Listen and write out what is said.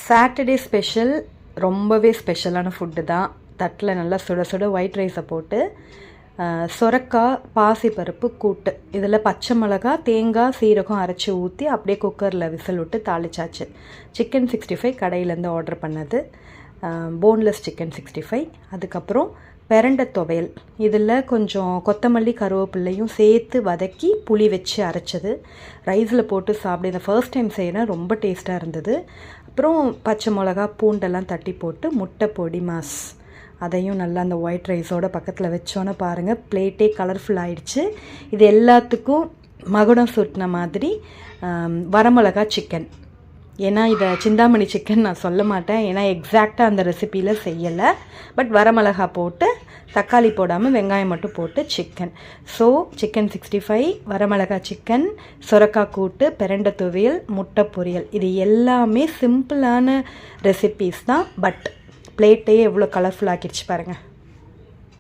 Saturday special ரொம்பவே ஸ்பெஷலான food தான். தட்டில் நல்லா சுட சுட ஒயிட் ரைஸை போட்டு சொரக்காய் பாசிப்பருப்பு கூட்டு, இதில் பச்சை மிளகா தேங்காய் சீரகம் அரைச்சி ஊற்றி அப்படியே குக்கரில் விசில் விட்டு தாளிச்சாச்சு. சிக்கன் 65 கடையிலேருந்து ஆர்டர் பண்ணது, போன்லெஸ் சிக்கன் 65. அதுக்கப்புறம் பெரண்டை துவையல், இதில் கொஞ்சம் கொத்தமல்லி கருவேப்பிள்ளையும் சேர்த்து வதக்கி புளி வச்சு அரைச்சது. ரைஸில் போட்டு சாப்பிட இந்த ஃபர்ஸ்ட் டைம் செய்கிறேன், ரொம்ப டேஸ்ட்டாக இருந்தது. அப்புறம் பச்சை மிளகா பூண்டெல்லாம் தட்டி போட்டு முட்டை பொடி மாஸ், அதையும் நல்லா அந்த ஒயிட் ரைஸோட பக்கத்தில் வச்சோன்னே பாருங்கள் பிளேட்டே கலர்ஃபுல் ஆகிடுச்சு. இது எல்லாத்துக்கும் மகுடம் சுட்டின மாதிரி வரமிளகா சிக்கன். ஏன்னா இதை சிந்தாமணி சிக்கன் நான் சொல்ல மாட்டேன், ஏன்னா எக்ஸாக்டாக அந்த ரெசிப்பியில் செய்யலை. பட் வரமிளகா போட்டு தக்காளி போடாமல் வெங்காயம் மட்டும் போட்டு சிக்கன். ஸோ சிக்கன் 65, வரமிளகா சிக்கன், சொரக்காய் கூட்டு, பெரண்டை துவையல், முட்டை பொரியல், இது எல்லாமே சிம்பிளான ரெசிபீஸ் தான். பட் பிளேட்டையே எவ்வளோ கலர்ஃபுல் ஆக்கிடுச்சு பாருங்கள்.